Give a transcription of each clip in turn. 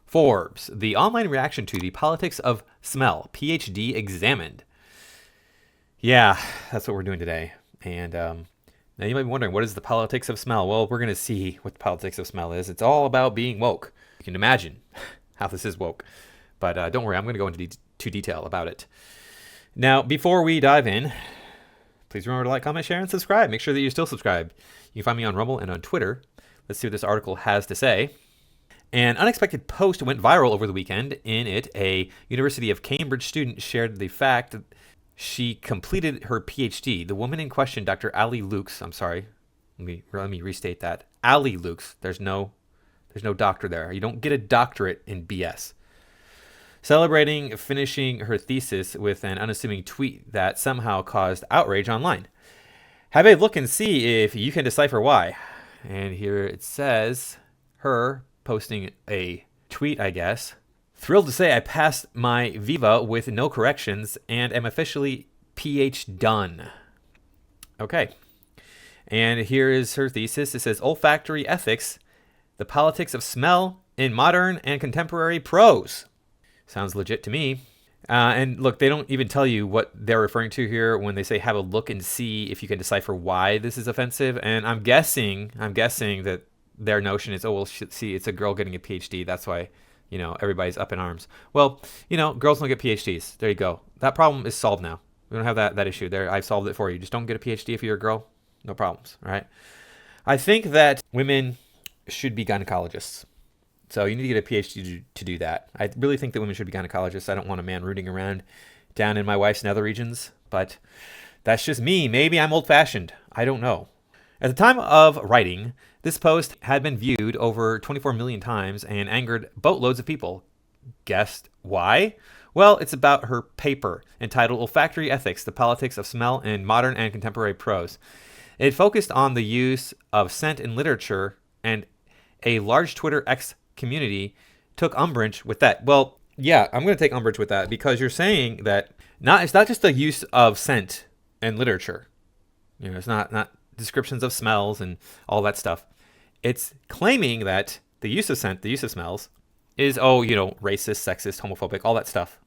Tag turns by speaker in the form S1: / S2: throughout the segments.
S1: Forbes, the online reaction to the politics of smell, PhD examined. Yeah, that's what we're doing today. And now you might be wondering, what is the politics of smell? Well, we're going to see what the politics of smell is. It's all about being woke. You can imagine how this is woke. But don't worry, I'm going to go into detail about it. Now, before we dive in, please remember to like, comment, share, and subscribe. Make sure that you're still subscribed. You can find me on Rumble and on Twitter. Let's see what this article has to say. An unexpected post went viral over the weekend. In it, a University of Cambridge student shared the fact that she completed her PhD. The woman in question, Dr. Ali Lukes, I'm sorry, let me restate that. Ali Lukes, there's no doctor there. You don't get a doctorate in BS. Celebrating finishing her thesis with an unassuming tweet that somehow caused outrage online. Have a look and see if you can decipher why. And here it says, her posting a tweet, I guess. Thrilled to say I passed my Viva with no corrections and am officially PH done. Okay. And here is her thesis. It says, Olfactory Ethics, the Politics of Smell in Modern and Contemporary Prose. Sounds legit to me. And look, they don't even tell you what they're referring to here when they say have a look and see if you can decipher why this is offensive. And I'm guessing that their notion is, oh, well, see, it's a girl getting a PhD. That's why, everybody's up in arms. Well, girls don't get PhDs. There you go. That problem is solved now. We don't have that issue there. I've solved it for you. Just don't get a PhD if you're a girl. No problems. All right. I think that women should be gynecologists. So you need to get a PhD to do that. I really think that women should be gynecologists. I don't want a man rooting around down in my wife's nether regions, but that's just me. Maybe I'm old-fashioned. I don't know. At the time of writing, this post had been viewed over 24 million times and angered boatloads of people. Guessed why? Well, it's about her paper entitled Olfactory Ethics, the Politics of Smell in Modern and Contemporary Prose. It focused on the use of scent in literature, and a large Twitter X community took umbrage with that. Well, yeah, I'm going to take umbrage with that because you're saying that it's not just the use of scent in literature. It's not descriptions of smells and all that stuff. It's claiming that the use of scent, the use of smells is, racist, sexist, homophobic, all that stuff.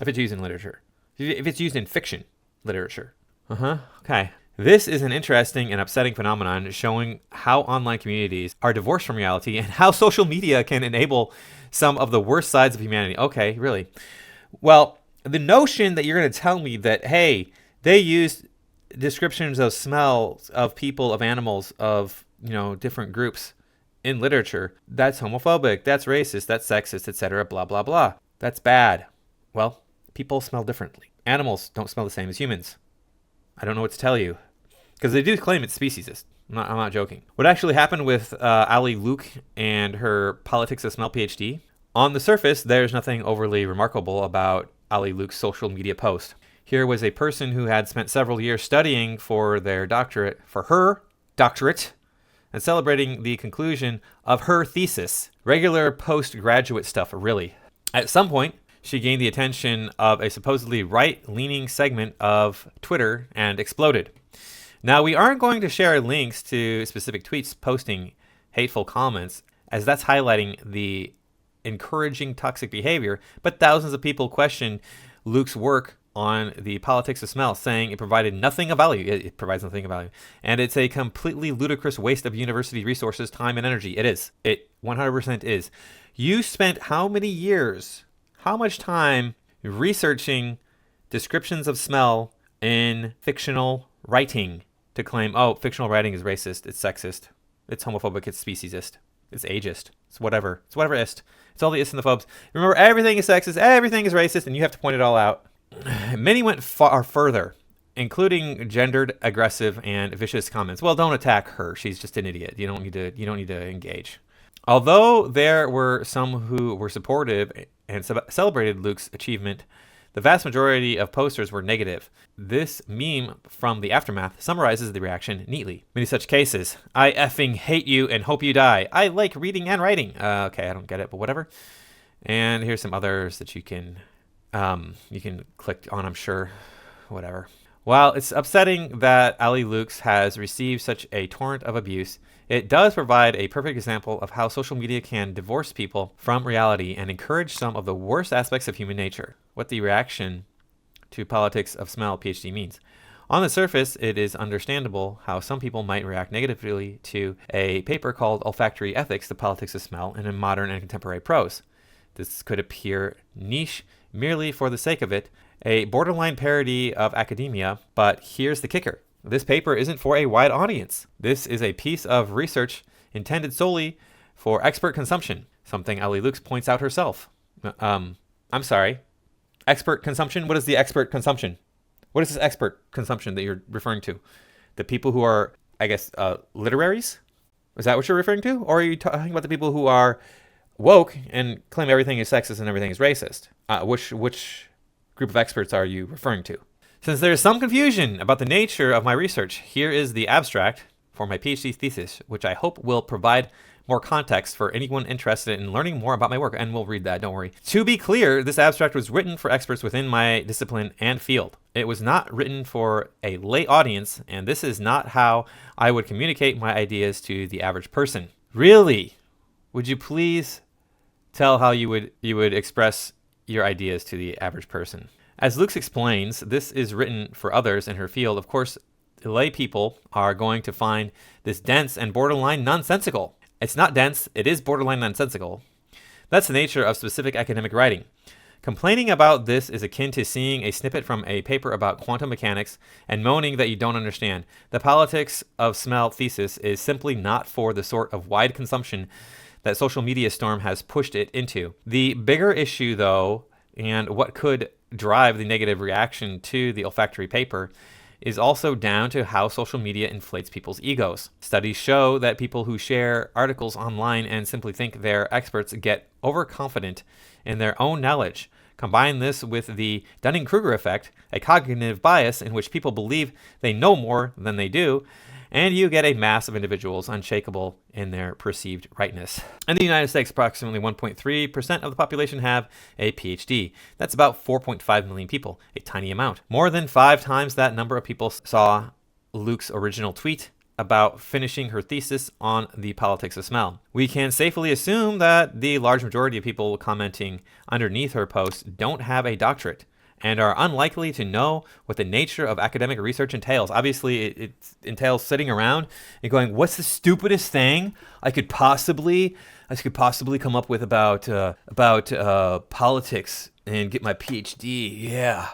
S1: If it's used in literature. If it's used in fiction literature. Okay. This is an interesting and upsetting phenomenon showing how online communities are divorced from reality and how social media can enable some of the worst sides of humanity. Okay, really? Well, the notion that you're going to tell me that, hey, they used descriptions of smells of people, of animals, of, different groups in literature, that's homophobic, that's racist, that's sexist, etc., blah, blah, blah. That's bad. Well, people smell differently. Animals don't smell the same as humans. I don't know what to tell you. Because they do claim it's speciesist. I'm not joking. What actually happened with Ali Luke and her Politics of Smell PhD? On the surface, there's nothing overly remarkable about Ali Luke's social media post. Here was a person who had spent several years studying for her doctorate, and celebrating the conclusion of her thesis. Regular postgraduate stuff, really. At some point, she gained the attention of a supposedly right-leaning segment of Twitter and exploded. Now, we aren't going to share links to specific tweets posting hateful comments, as that's highlighting the encouraging toxic behavior, but thousands of people questioned Luke's work on the politics of smell, saying it provided nothing of value. It provides nothing of value. And it's a completely ludicrous waste of university resources, time, and energy. It is. It 100% is. You spent how many years, how much time researching descriptions of smell in fictional writing to claim, fictional writing is racist, it's sexist, it's homophobic, it's speciesist, it's ageist, it's whatever. It's whatever ist. It's all the ists and the phobes. Remember, everything is sexist, everything is racist, and you have to point it all out. Many went far further, including gendered, aggressive, and vicious comments. Well, don't attack her. She's just an idiot. You don't need to engage. Although there were some who were supportive and celebrated Luke's achievement, the vast majority of posters were negative. This meme from the aftermath summarizes the reaction neatly. Many such cases. I effing hate you and hope you die. I like reading and writing. Okay, I don't get it, but whatever. And here's some others that you can click on, I'm sure. Whatever. While it's upsetting that Ali Lukes has received such a torrent of abuse, It does provide a perfect example of how social media can divorce people from reality and encourage some of the worst aspects of human nature. What the reaction to politics of smell PhD means. On the surface, it is understandable how some people might react negatively to a paper called Olfactory Ethics, the Politics of Smell in a Modern and Contemporary Prose. This could appear niche merely for the sake of it, a borderline parody of academia, but here's the kicker. This paper isn't for a wide audience. This is a piece of research intended solely for expert consumption, something Ali Lux points out herself. I'm sorry. Expert consumption? What is the expert consumption? What is this expert consumption that you're referring to? The people who are, I guess, literaries? Is that what you're referring to? Or are you talking about the people who are woke and claim everything is sexist and everything is racist? Which group of experts are you referring to? Since there is some confusion about the nature of my research, here is the abstract for my PhD thesis, which I hope will provide more context for anyone interested in learning more about my work, and we'll read that, don't worry. To be clear, this abstract was written for experts within my discipline and field. It was not written for a lay audience, and this is not how I would communicate my ideas to the average person. Really? Would you please tell how you would express your ideas to the average person? As Lux explains, this is written for others in her field. Of course, lay people are going to find this dense and borderline nonsensical. It's not dense, it is borderline nonsensical. That's the nature of specific academic writing. Complaining about this is akin to seeing a snippet from a paper about quantum mechanics and moaning that you don't understand. The politics of smell thesis is simply not for the sort of wide consumption that social media storm has pushed it into. The bigger issue, though, and what could drive the negative reaction to the olfactory paper is also down to how social media inflates people's egos. Studies show that people who share articles online and simply think they're experts get overconfident in their own knowledge. Combine this with the Dunning-Kruger effect, a cognitive bias in which people believe they know more than they do, and you get a mass of individuals unshakable in their perceived rightness. In the United States, approximately 1.3% of the population have a PhD. That's about 4.5 million people, a tiny amount. More than 5 times that number of people saw Luke's original tweet about finishing her thesis on the politics of smell. We can safely assume that the large majority of people commenting underneath her post don't have a doctorate and are unlikely to know what the nature of academic research entails. Obviously, it entails sitting around and going, what's the stupidest thing I could possibly come up with about politics and get my PhD? Yeah.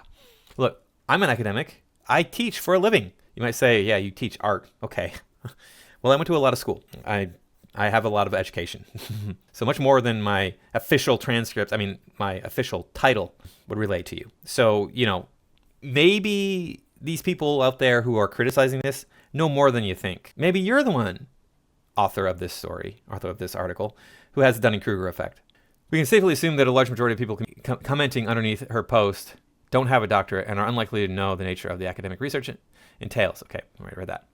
S1: Look, I'm an academic. I teach for a living. You might say, yeah, you teach art. Okay. Well, I went to a lot of school. I have a lot of education. So much more than my official transcript, my official title would relate to you. So, maybe these people out there who are criticizing this know more than you think. Maybe you're the one, author of this article, who has the Dunning-Kruger effect. We can safely assume that a large majority of people commenting underneath her post don't have a doctorate and are unlikely to know the nature of the academic research it entails. Okay, I read that.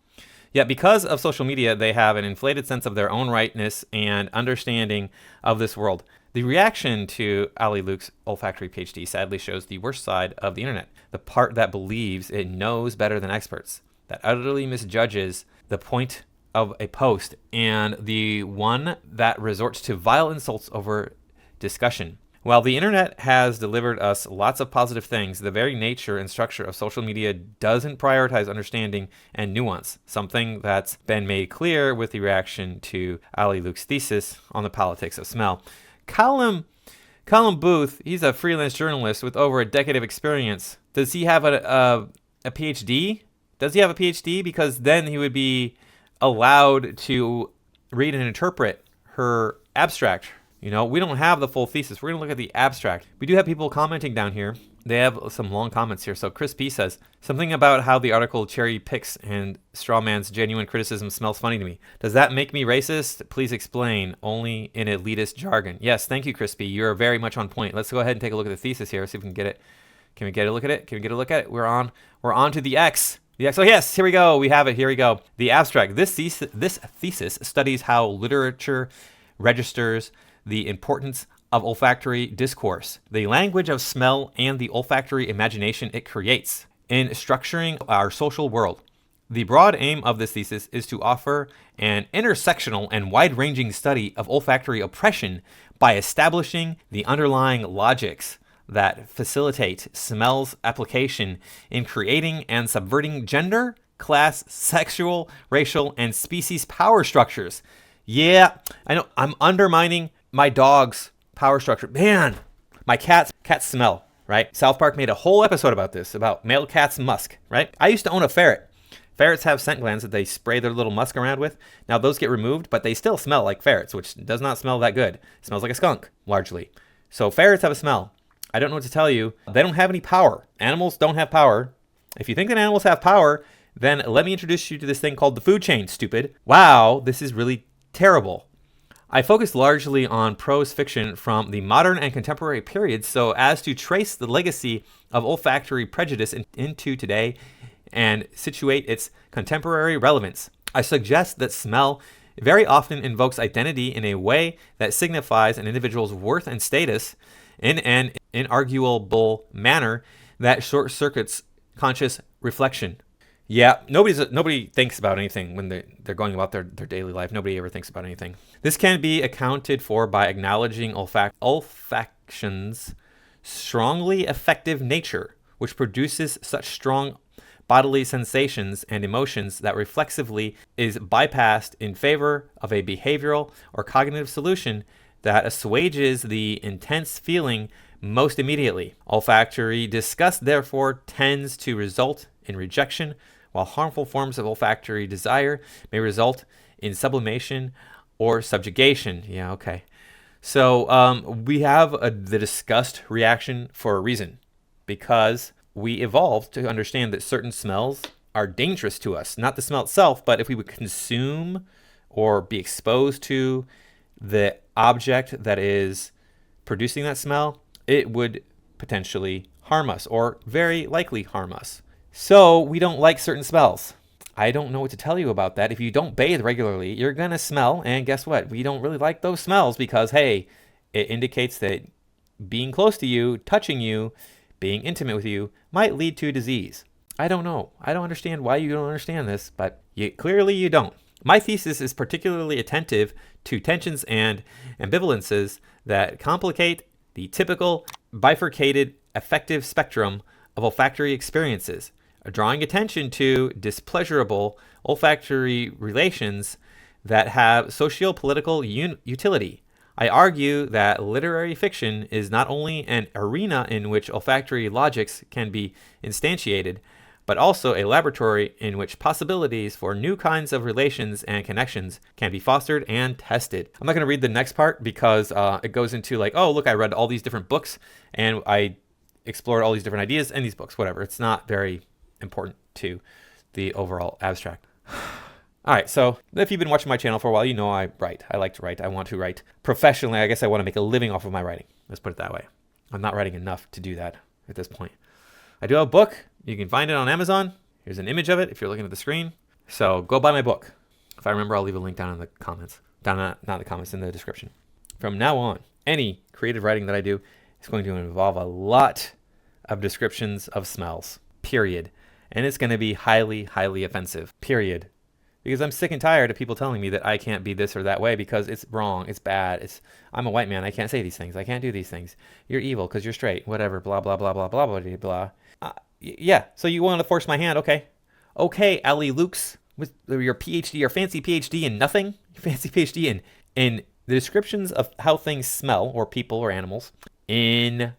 S1: Yet because of social media, they have an inflated sense of their own rightness and understanding of this world. The reaction to Ali Luke's olfactory PhD sadly shows the worst side of the internet, the part that believes it knows better than experts, that utterly misjudges the point of a post, and the one that resorts to vile insults over discussion. While the internet has delivered us lots of positive things, the very nature and structure of social media doesn't prioritize understanding and nuance, something that's been made clear with the reaction to Ali Luke's thesis on the politics of smell. Callum Booth, he's a freelance journalist with over a decade of experience. Does he have a PhD? Does he have a PhD? Because then he would be allowed to read and interpret her abstract. We don't have the full thesis. We're going to look at the abstract. We do have people commenting down here. They have some long comments here. So Chris P says, something about how the article cherry picks and strawman's genuine criticism smells funny to me. Does that make me racist? Please explain, only in elitist jargon. Yes, thank you, Chris P. You're very much on point. Let's go ahead and take a look at the thesis here. See if we can get it. Can we get a look at it? We're on to the X. Oh yes, here we go. We have it. Here we go. The abstract. This thesis studies how literature registers the importance of olfactory discourse, the language of smell, and the olfactory imagination it creates in structuring our social world. The broad aim of this thesis is to offer an intersectional and wide-ranging study of olfactory oppression by establishing the underlying logics that facilitate smell's application in creating and subverting gender, class, sexual, racial, and species power structures. Yeah, I know I'm undermining my dog's power structure. Man, my cats smell, right? South Park made a whole episode about this, about male cats' musk, right? I used to own a ferret. Ferrets have scent glands that they spray their little musk around with. Now those get removed, but they still smell like ferrets, which does not smell that good. It smells like a skunk, largely. So ferrets have a smell. I don't know what to tell you. They don't have any power. Animals don't have power. If you think that animals have power, then let me introduce you to this thing called the food chain, stupid. Wow, this is really terrible. I focused largely on prose fiction from the modern and contemporary periods so as to trace the legacy of olfactory prejudice into today and situate its contemporary relevance. I suggest that smell very often invokes identity in a way that signifies an individual's worth and status in an inarguable manner that short circuits conscious reflection. Yeah, nobody thinks about anything when they're going about their daily life. Nobody ever thinks about anything. This can be accounted for by acknowledging olfaction's strongly affective nature, which produces such strong bodily sensations and emotions that reflexively is bypassed in favor of a behavioral or cognitive solution that assuages the intense feeling most immediately. Olfactory disgust, therefore, tends to result in rejection, while harmful forms of olfactory desire may result in sublimation or subjugation. Yeah, okay. So we have the disgust reaction for a reason, because we evolved to understand that certain smells are dangerous to us. Not the smell itself, but if we would consume or be exposed to the object that is producing that smell, it would potentially harm us, or very likely harm us. So we don't like certain smells. I don't know what to tell you about that. If you don't bathe regularly, you're going to smell, and guess what? We don't really like those smells because, hey, it indicates that being close to you, touching you, being intimate with you might lead to disease. I don't know. I don't understand why you don't understand this, but clearly you don't. My thesis is particularly attentive to tensions and ambivalences that complicate the typical bifurcated affective spectrum of olfactory experiences, drawing attention to displeasurable olfactory relations that have socio-political utility. I argue that literary fiction is not only an arena in which olfactory logics can be instantiated, but also a laboratory in which possibilities for new kinds of relations and connections can be fostered and tested. I'm not going to read the next part because it goes into like, oh, look, I read all these different books and I explored all these different ideas in these books, whatever. It's not very important to the overall abstract. All right, so if you've been watching my channel for a while, you know I write. I like to write. I want to write professionally. I guess I want to make a living off of my writing. Let's put it that way. I'm not writing enough to do that at this point. I do have a book. You can find it on Amazon. Here's an image of it if you're looking at the screen. So go buy my book. If I remember, I'll leave a link down in the comments. Not in the comments, in the description. From now on, any creative writing that I do is going to involve a lot of descriptions of smells, period. And it's going to be highly, highly offensive, period. Because I'm sick and tired of people telling me that I can't be this or that way because it's wrong, it's bad, I'm a white man, I can't say these things, I can't do these things. You're evil because you're straight, whatever, blah, blah, blah, blah, blah, blah, blah. Yeah, so you want to force my hand, okay. Okay, Allie Lukes, with your PhD, your fancy PhD in nothing, fancy PhD in the descriptions of how things smell, or people or animals, in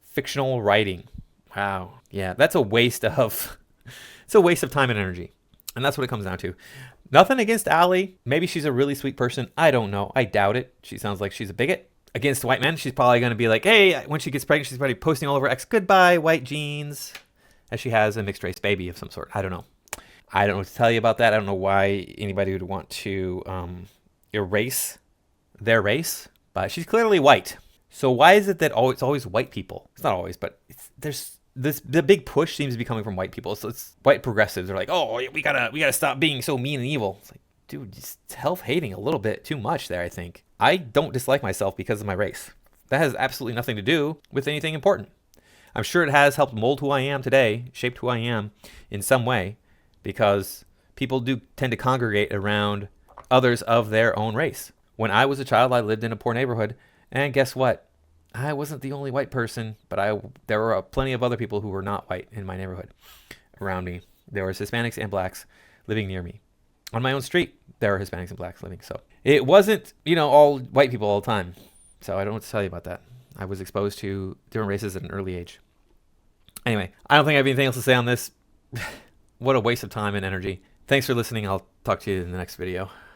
S1: fictional writing. Wow, yeah, that's a waste of, it's a waste of time and energy. And that's what it comes down to. Nothing against Allie. Maybe she's a really sweet person. I don't know. I doubt it. She sounds like she's a bigot. Against white men, she's probably going to be like, hey, when she gets pregnant, she's probably posting all over X, goodbye, white jeans, as she has a mixed race baby of some sort. I don't know. I don't know what to tell you about that. I don't know why anybody would want to erase their race. But she's clearly white. So why is it that it's always white people? It's not always, but the big push seems to be coming from white people. So it's white progressives. They're like, oh, we gotta stop being so mean and evil. It's like, dude, just self-hating a little bit too much there, I think. I don't dislike myself because of my race. That has absolutely nothing to do with anything important. I'm sure it has helped mold who I am today, shaped who I am in some way, because people do tend to congregate around others of their own race. When I was a child, I lived in a poor neighborhood, and guess what? I wasn't the only white person, but there were plenty of other people who were not white in my neighborhood around me. There was Hispanics and blacks living near me. On my own street, there were Hispanics and blacks living. So it wasn't, all white people all the time. So I don't know what to tell you about that. I was exposed to different races at an early age. Anyway, I don't think I have anything else to say on this. What a waste of time and energy. Thanks for listening. I'll talk to you in the next video.